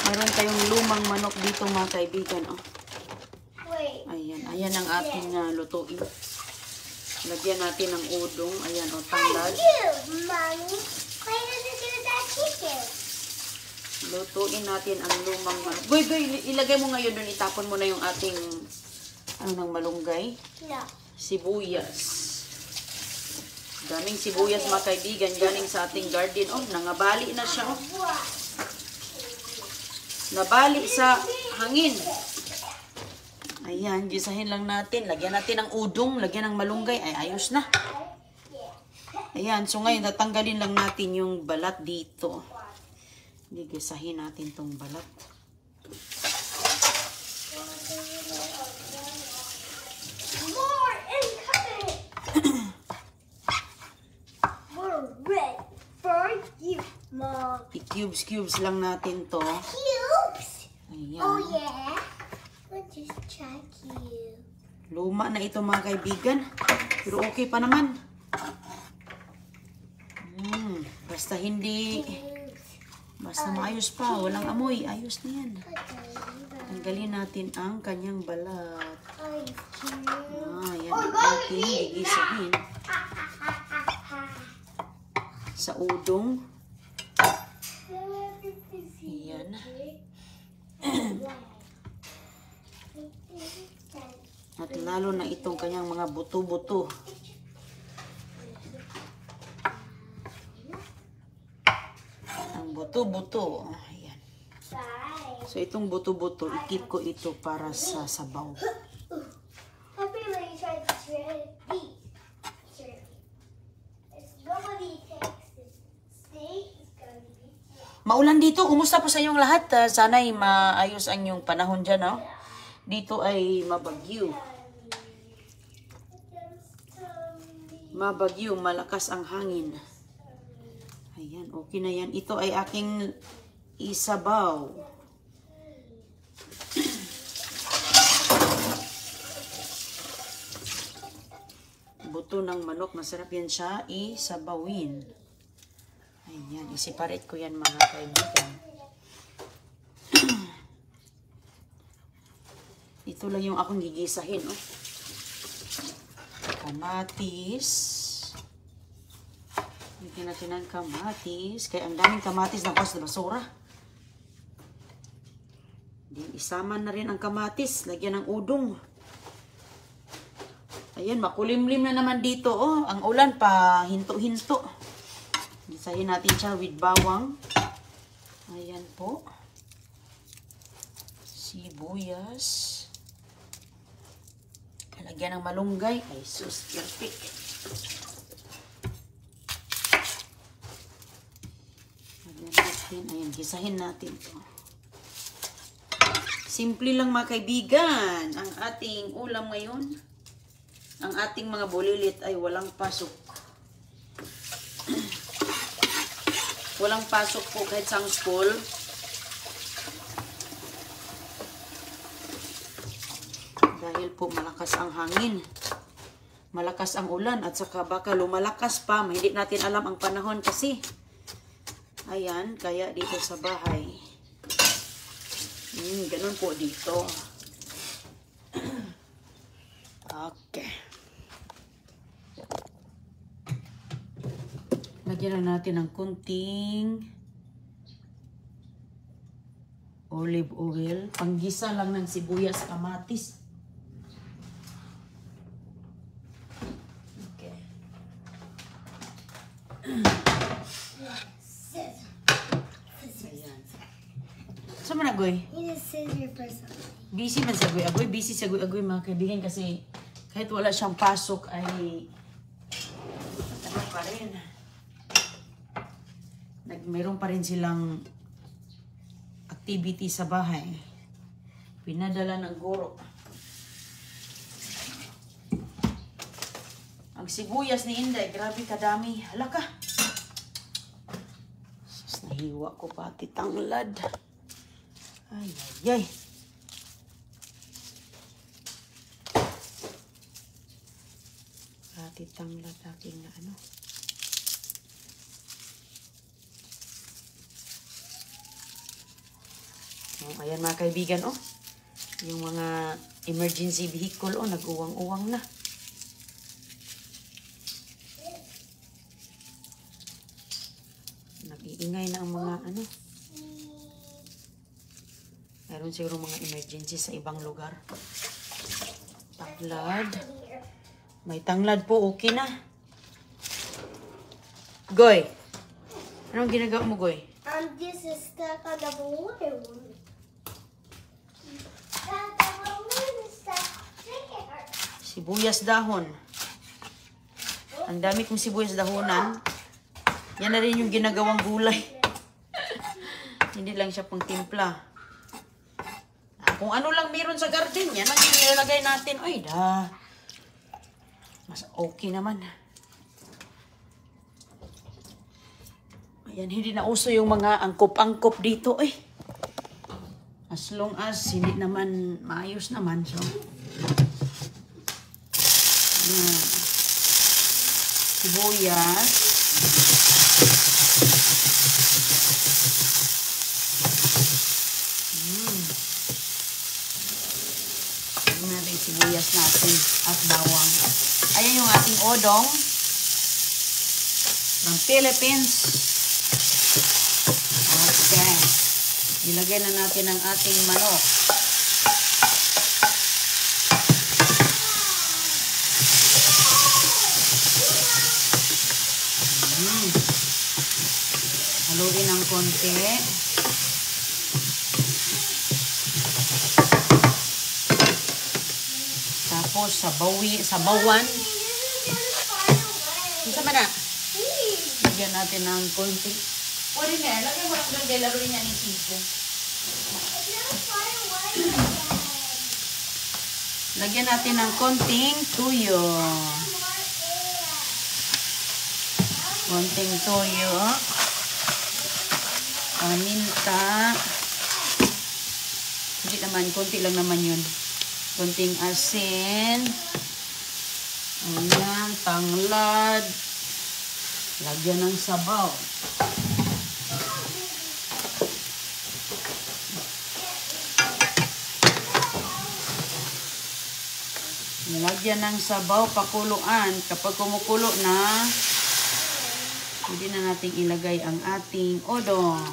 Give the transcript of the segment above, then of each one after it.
Meron tayong lumang manok dito mga kaibigan. Oh. Wait. Ayan. Ayan ang ating lutuin. Lagyan natin ng udong. Ayan, o, tanglad. Mommy. Why does it do that chicken? Lutuin natin ang lumang manok. Goy, ilagay mo ngayon doon. Itapon mo na yung ating, ng malunggay. No. Sibuyas. Daming sibuyas, mga kaibigan. Galing sa ating garden. Oh, nangabali na siya. Oh. Nabali sa hangin. Ayan, gisahin lang natin. Lagyan natin ng udong, lagyan ng malunggay. Ay, ayos na. Ayan, so ngayon, tatanggalin lang natin yung balat dito. Gisahin natin tong balat. More incoming! More red for you, Mom. I-cubes lang natin to. Cubes? Ayan. Oh, yeah? Let's just try cube. Luma na ito, mga kaibigan. Pero okay pa naman. Basta hindi... Basta maayos pa. Walang amoy. Ayos na yan. Tanggalin natin ang kanyang balat. Yan ang ating gigisahin. Sa udong. Ayan. At lalo na itong kanyang mga buto-buto. Ang buto-buto. Ayan. So itong buto-buto, i-keep ko ito para sa sabaw. Maulan dito. Kumusta po sa inyong lahat? Sana'y maayos ang inyong panahon dyan, no? Dito ay mabagyo. Mabagyo, malakas ang hangin. Ayan, okay na yan. Ito ay aking isabaw. Buto ng manok, masarap yan siya isabawin. Ayan, i-separate ko yan, mga kaibigan. Ito lang yung akong gigisahin, oh. Kamatis. Bigyan natin ng kamatis. Kaya ang daming kamatis na sa basura. Isama na rin ang kamatis. Lagyan ng udong. Ayan, makulimlim na naman dito, oh. Ang ulan pa, hinto-hinto. Gisahin natin siya with bawang. Ayan po. Sibuyas. Lagyan ng malunggay. Ay, sus, perfect. Lagyan natin. Ayan, gisahin natin ito. Simple lang, mga kaibigan. Ang ating ulam ngayon. Ang ating mga bulilit ay walang pasok. Walang pasok po kahit sa school. Dahil po malakas ang hangin. Malakas ang ulan. At saka baka lumalakas pa. Hindi natin alam ang panahon kasi. Ayan. Kaya dito sa bahay. Ganun po dito. Okay. Lagyan na natin ng kunting olive oil. Panggisa lang ng sibuyas, kamatis. Okay. Scissors. Saan mo na, Goy? Need a scissor for something. Busy man sa Goy-agoy. Busy sa Goy-agoy, mga kaibigan, kasi kahit wala siyang pasok ay ano pa rin. Meron pa rin silang activity sa bahay. Pinadala ng guro. Ang sibuyas ni Inday, grabe kadami. Hala ka. Sus, nahiwa ko pati tanglad. Ay, ay, ay. Pati tanglad aking na ano. Oh, ayan mga kaibigan, oh. Yung mga emergency vehicle, oh, nag-uwang-uwang na. Nag-iingay na ang mga ano. Meron siguro mga emergency sa ibang lugar. Tanglad. May tanglad po, okay na. Goy. Anong ginagawa mo, Goy? This is stuck on the water one. The balloon is stuck there. Sibuyas dahon. Ang dami kong sibuyas dahonan. Yan na rin yung ginagawang gulay. Hindi lang siya pang timpla. Kung ano lang meron sa garden, yan ang ilalagay natin. Ay, mas okay naman. Ayan, hindi na uso yung mga angkop-angkop dito. Ay, as long as hindi naman maayos naman. So, ayan. Sibuyas. Natin sibuyas natin at bawang. Ayan yung ating odong from Philippines. Okay. Ilagay na natin ang ating manok. Haluin ng konti. Tapos sabawan. Isa ba na? Lagyan natin ng konti. Pwede na, lagyan mo lang doon. Laro niya ni Siko. Lagyan natin ng konting tuyo. Konting tuyo. Paminta. Hindi naman, konti lang naman yun. Konting asin. Ayan, tanglad. Lagyan ng sabaw. Lagyan ng sabaw, pakuluan. Kapag kumukulo na, hindi na natin ilagay ang ating odong.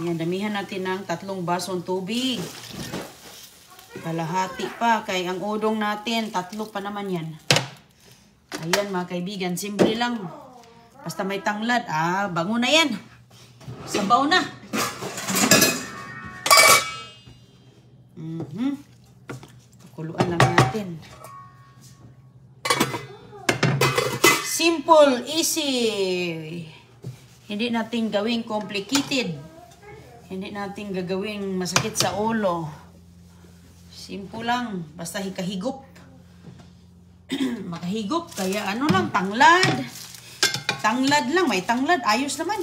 Ayan, damihan natin ng 3 basong tubig. Kalahati pa, kay ang udong natin, 3 pa naman yan. Ayan mga kaibigan, simple lang. Basta may tanglad, bango na yan. Sabaw na. Kuluan lang natin. Simple, easy. Hindi natin gawing complicated. Hindi natin gagawing masakit sa ulo. Simple lang. Basta hikahigop. Makahigop. Kaya ano lang, tanglad. Tanglad lang. May tanglad. Ayos naman.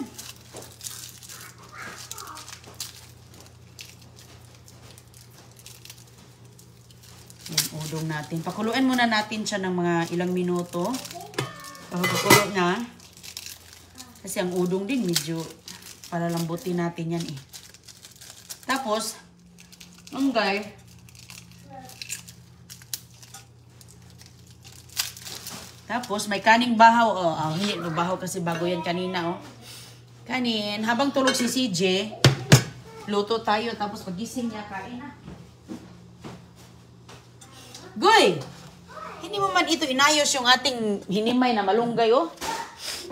Yan, udong natin. Pakuluin muna natin siya ng mga ilang minuto. Pagkakulo na. Kasi ang udong din medyo palalambutin natin yan eh. Tapos, guys, tapos may kaning bahaw. Hindi bahaw kasi bago yan kanina. Kanin. Habang tulog si CJ, luto tayo. Tapos pagising niya, kain na. Goy! Hindi mo man ito inayos yung ating hinimay na malunggay,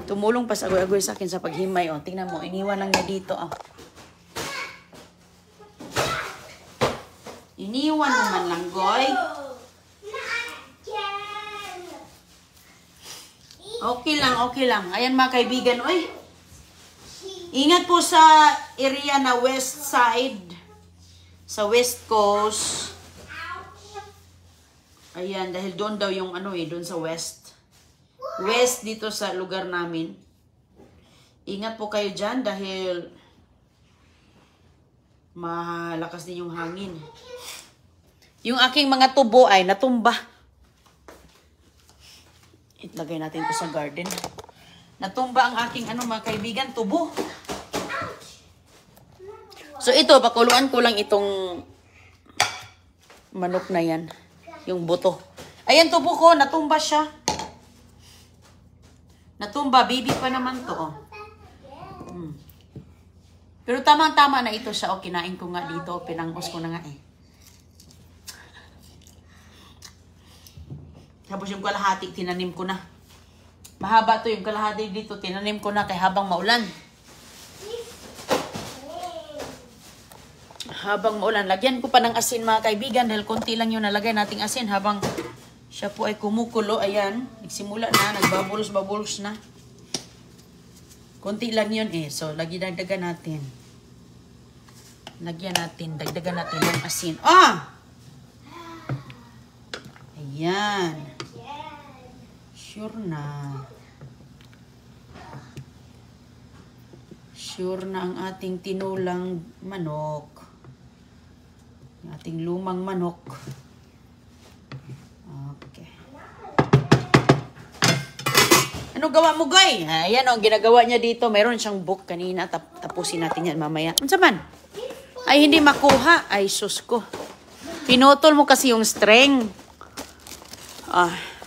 Tumulong pa sa agoy-agoy sa akin sa paghimay, Tingnan mo, iniwan lang niya dito, Iniwan mo man lang, Goy. Okay lang, okay lang. Ayan mga kaibigan, Ingat po sa area na west side. Sa west coast. Ayan, dahil doon daw yung doon sa west. West dito sa lugar namin. Ingat po kayo dyan dahil malakas din yung hangin. Yung aking mga tubo ay natumba. Itlagay natin ito sa garden. Natumba ang aking mga kaibigan, tubo. So ito, pakuluan ko lang itong manok na yan. Yung buto. Ayan, tubo ko. Natumba siya. Natumba. Baby pa naman to. Oh. Pero tamang-tama na ito siya. O, kinain ko nga dito. Pinangos ko na nga eh. Tapos yung kalahati, tinanim ko na. Mahaba to yung kalahati dito. Tinanim ko na kay habang maulan. Habang maulan. Lagyan ko pa ng asin mga kaibigan. Dahil konti lang yung nalagay nating asin. Habang siya po ay kumukulo. Ayan. Nagsimula na. Nagbabulos-babulos na. Konti lang yun eh. So, dagdagan natin. Dagdagan natin ng asin. Ah! Ayan. Sure na. Sure na ang ating tinulang manok. Ang ating lumang manok. Okay. Ano gawa mo, Goy? Ayan o, ginagawa niya dito. Mayroon siyang book kanina. Tapusin natin yan mamaya. Ano saman? Ay, hindi makuha. Ay, sus ko. Pinutol mo kasi yung string.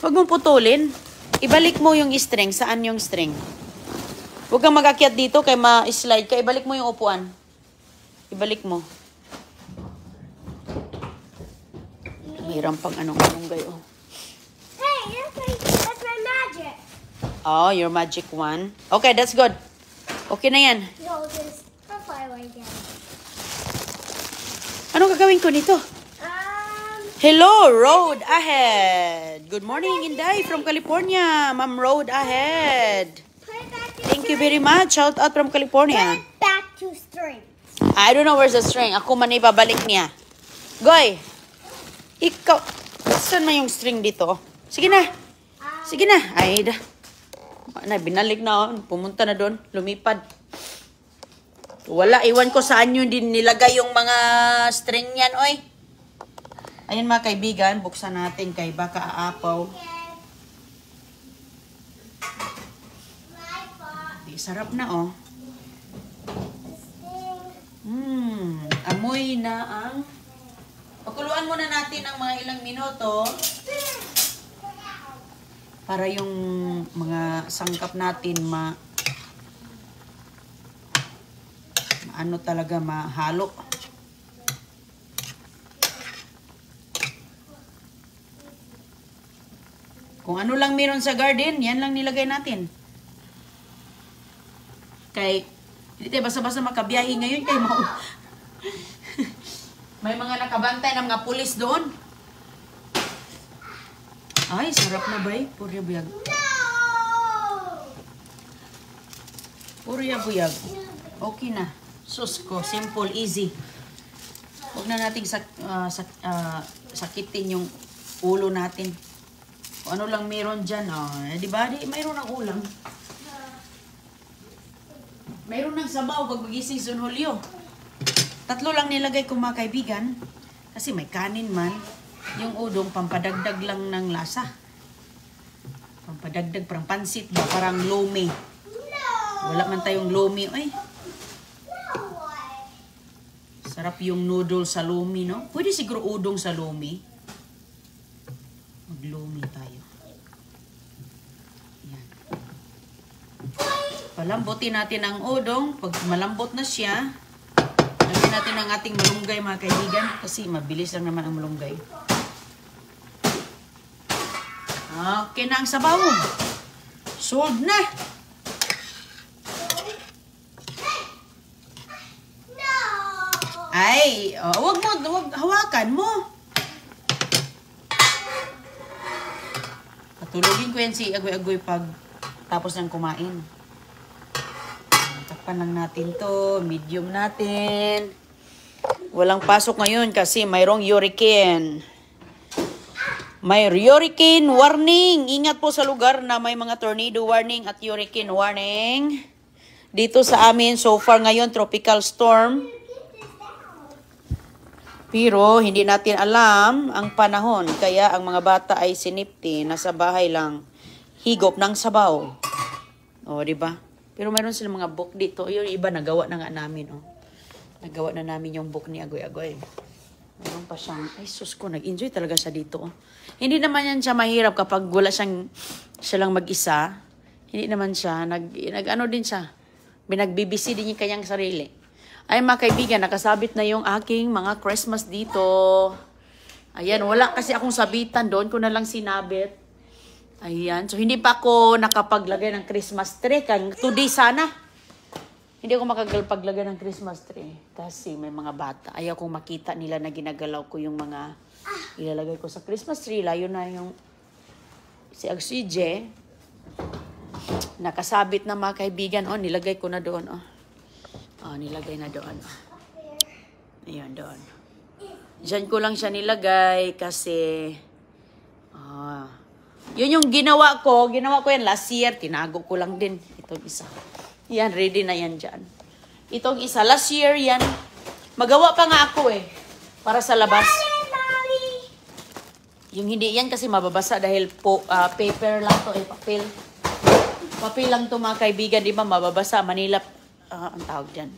Huwag mong putulin. Ibalik mo yung string. Saan yung string? Huwag kang mag-akyat dito kay ma-slide ka. Ibalik mo yung upuan. Ibalik mo. Mayroon pang anong gayo. Hey, that's my magic. Oh, your magic one. Okay, that's good. Okay na yan. No, I'll fly away again. Anong gagawin ko nito? Hello, Road Ahead. Good morning, Inday from California. Ma'am Road Ahead. Thank you very much. Shout out from California. Back to string. I don't know where's the string. Ako man ibabalik niya. Goy, ikaw, saan man yung string dito? Sige na. Sige na. Ay, binalik na. Pumunta na doon. Lumipad. Wala. Iwan ko saan yun din nilagay yung mga string yan, oy. Ayan mga kaibigan, buksan natin kay baka aapaw. Sarap na oh. Amoy na ang... Pakuluan muna natin ang mga ilang minuto. Para yung mga sangkap natin ano talaga mahalo. Kung ano lang meron sa garden, yan lang nilagay natin. Kay, hindi tayo basta-basta makabiyahe ngayon kay may mga nakabantay ng mga pulis doon. Ay, sarap na ba eh? Purya buyag. Purya buyag. Okay na. Sus ko, simple, easy. Huwag na nating sakitin yung ulo natin. Kung ano lang meron dyan, di ba? Mayroon ng ulam. Mayroon ng sabaw pag magising sa Hulyo. 3 lang nilagay ko mga kaibigan. Kasi may kanin man. Yung udong, pampadagdag lang ng lasa. Pampadagdag, parang pansit ba? Parang lomi. Wala man tayong lomi. Ay. Sarap yung noodle sa lomi, no? Pwede siguro udong sa lomi. Mag-lomi tayo. Yan. Palambutin natin ang udong. Pag malambot na siya, lagyan natin ang ating malunggay mga kaibigan. Kasi mabilis lang naman ang malunggay. Okay na ang sabaw. Sold na. Ay, wag hawakan mo. Patulogin ko yan si Agoy-Agoy pag tapos ng kumain. Takpan lang natin to. Medium natin. Walang pasok ngayon kasi mayroong hurricane. May hurricane warning. Ingat po sa lugar na may mga tornado warning at hurricane warning. Dito sa amin, so far ngayon, tropical storm. Pero hindi natin alam ang panahon. Kaya ang mga bata ay sinipti. Nasa bahay lang. Higop ng sabaw. O, diba? Pero mayroon silang mga book dito. Yung iba nagawa na nga namin. O. Nagawa na namin yung book ni Agoy-Agoy. Meron pa siyang, ay sus ko, nag-enjoy talaga siya dito. Oh. Hindi naman yan siya mahirap kapag wala siya lang mag-isa. Hindi naman siya, nag-ano din siya. Binagbibisi din yung kanyang sarili. Ay mga kaibigan, nakasabit na yung aking mga Christmas dito. Ayan, wala kasi akong sabitan doon, ko na lang sinabit. Ayan, so hindi pa ako nakapaglagay ng Christmas tree. Today sana. Hindi ako makagpaglagay ng Christmas tree. Kasi may mga bata. Ayaw kong makita nila na ginagalaw ko yung mga ilalagay ko sa Christmas tree. Layo na yung si Agsije. Nakasabit na mga kaibigan. Oh, nilagay ko na doon. Oh, nilagay na doon. Ayun, doon. Diyan ko lang siya nilagay kasi yun yung ginawa ko yan last year, tinago ko lang din itong isa. Yan, ready na yan dyan. Itong isa, last year yan, magawa pa nga ako para sa labas. Yung hindi yan kasi mababasa dahil paper lang to, papel. Papel lang to mga kaibigan, di ba mababasa, Manila, ang tawag dyan.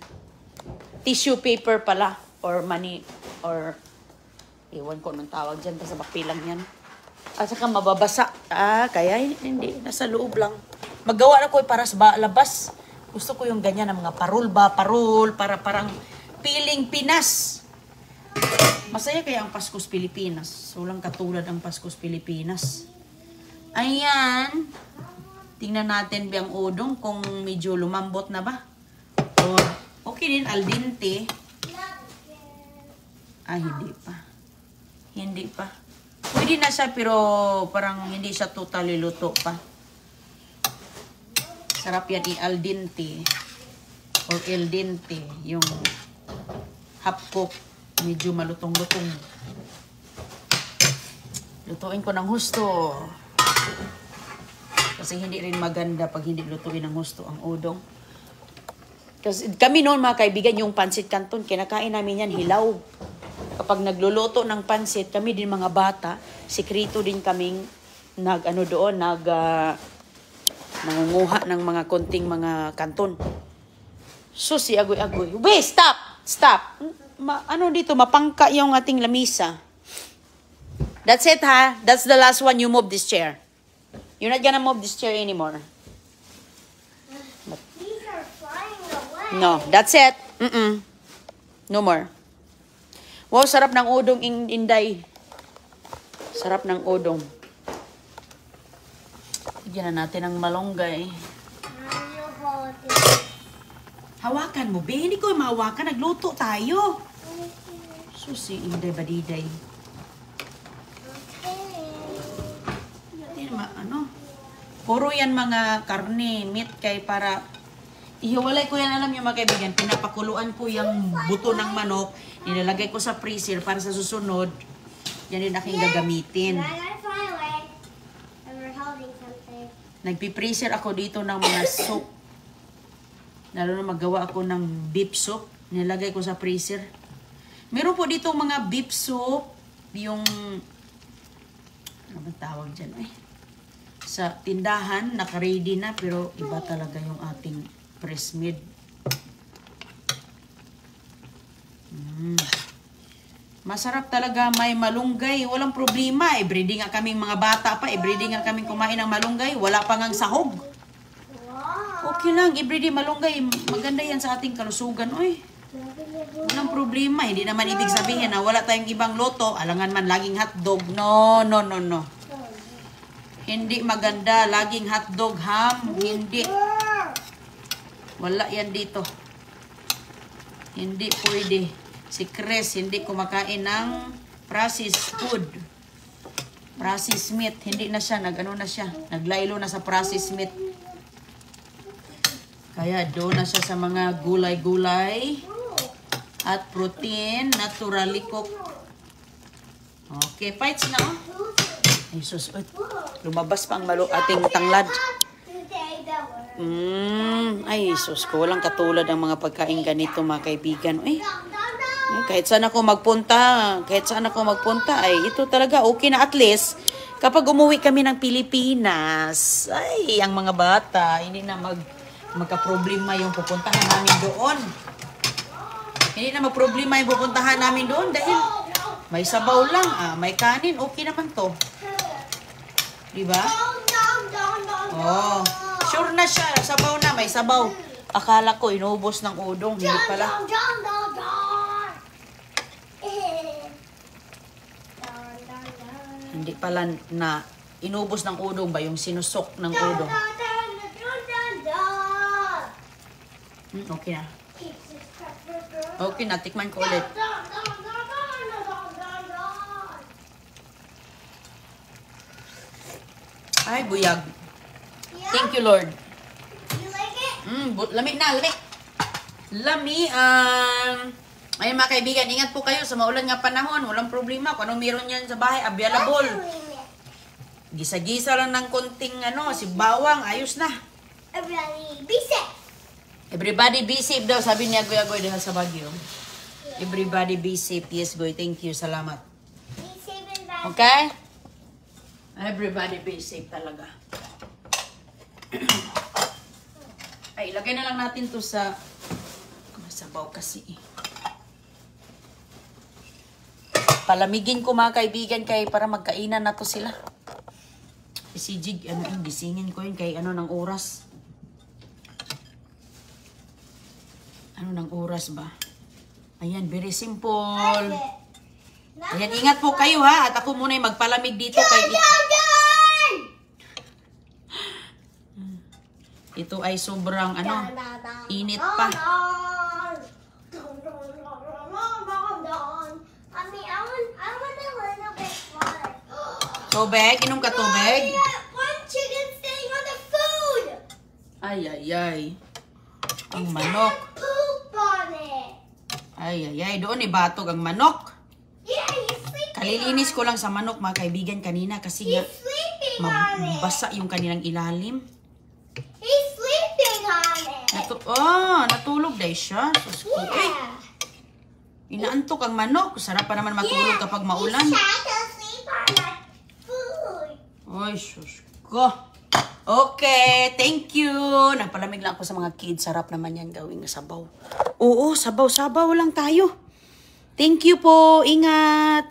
Tissue paper pala, or iwan ko nung tawag dyan, basta papel lang yan. At saka mababasa. Kaya hindi. Nasa loob lang. Magawa na ko para sa labas. Gusto ko yung ganyan ng mga parol, para parang piling Pinas. Masaya kaya ang Pasko's Pilipinas. Walang katulad ang Pasko's Pilipinas. Ayan. Tingnan natin biyang udong kung medyo lumambot na ba. Or okay din, al dente. Hindi pa. Hindi pa. Pwede na siya pero parang hindi siya totally luto pa. Sarap yan al dente or el dente. Yung half cook. Medyo malutong-lutong. Lutuin ko ng husto. Kasi hindi rin maganda pag hindi lutuin ng husto ang udong. Kasi kami noon mga kaibigan, yung pancit canton, kinakain namin yan hilaw. Kapag nagluluto ng pansit, kami din mga bata, sikrito din kaming nangunguha ng mga konting mga kanton. So si Agoy-Agoy, wait, stop. Dito, mapangka yung ating lamisa. That's it ha, that's the last one, you move this chair. You're not gonna move this chair anymore. These are flying away. No, that's it. No more. Wow, sarap ng udong, Inday. Sarap ng udong. Bigyan na natin ng malunggay. Hawakan mo, be. Hindi ko mahawakan. Nagluto tayo. Susi, Inday Badiday. Puro yan mga karne, meat kay para ihiwalay ko yan, alam niyo mga kaibigan, pinapakuluan ko yung buto ng manok, nilalagay ko sa freezer para sa susunod, yan din aking gagamitin. Nagpi-freezer ako dito ng mga soup. Lalo na magawa ako ng beef soup, nilalagay ko sa freezer. Meron po dito mga beef soup, yung, ano ba tawag dyan sa tindahan, naka-ready na, pero iba talaga yung ating press made. Masarap talaga, may malunggay, walang problema. Everyday nga kaming mga bata pa, everyday nga kaming kumain ng malunggay, wala pa ngang sahog. Okay lang, everyday malunggay, maganda yan sa ating kalusugan. Walang problema, hindi naman ibig sabihin na wala tayong ibang loto, alangan man laging hotdog. No. Hindi maganda, laging hotdog, ham, hindi. Wala yan dito. Hindi pwede. Si Chris, hindi kumakain ng processed food. Processed meat, hindi na siya, naglaylo na sa processed meat. Kaya doon na siya sa mga gulay-gulay at protein, naturally cooked. Okay, fights na Ay, sus, lumabas pa ang ating tanglad. Ay, sus ko, walang katulad ang mga pagkain ganito, mga kaibigan. Kahit saan ako magpunta, ay ito talaga okay na at least. Kapag umuwi kami ng Pilipinas, ay, ang mga bata, hindi na magka-problema yung pupuntahan namin doon. Hindi na problema yung pupuntahan namin doon dahil may sabaw lang. May kanin. Okay naman to. Diba? Oh. Sure na siya. Sabaw na. May sabaw. Akala ko inubos ng udong. Hindi pala. Hindi pala na inubos ng udong ba? Yung sinusok ng udong. Okay na. Okay na. Tikman ko ulit. Ay, buyag. Thank you, Lord. You like it? Lami na, lami. Lami, ayun mga kaibigan, ingat po kayo sa maulan nga panahon. Walang problema. Kung anong meron yan sa bahay, available. Gisa-gisa lang ng konting si bawang, ayos na. Everybody be safe. Everybody be safe daw, sabi niya Kuya Goy dahil sa Baguio. Everybody be safe. Yes, Goy. Thank you. Salamat. Be safe and bad. Okay? Everybody be safe talaga. Ay, ilagay na lang natin to sa masabaw kasi. Palamigin ko mga kaibigan para magkainan na to sila. Si Jig, gisingin ko yun kay ng oras. Ano ng oras ba? Ayan, very simple. Ayan, ingat po kayo ha. At ako muna yung magpalamig dito kay ito ay sobrang init pa. Tubig? Inom ka tubig? One chicken staying on the food. Ay, ay, ay. Ang manok. Poop on it. Ay, ay, ay. Doon ibatog ang manok. Yeah, he's sleeping. Kalilinis ko lang sa manok mga kaibigan kanina kasi nga He's sleeping on it. mabasa yung kanilang ilalim. He's sleeping on it. Natulog dahil siya. Sus ko, inaantok ang manok. Sarap pa naman matulog kapag maulan. He's trying to sleep on that food. Ay, sus ko. Okay, thank you. Nagpalamig lang ako sa mga kids. Sarap naman yan gawing sabaw. Oo, sabaw-sabaw lang tayo. Thank you po. Ingat.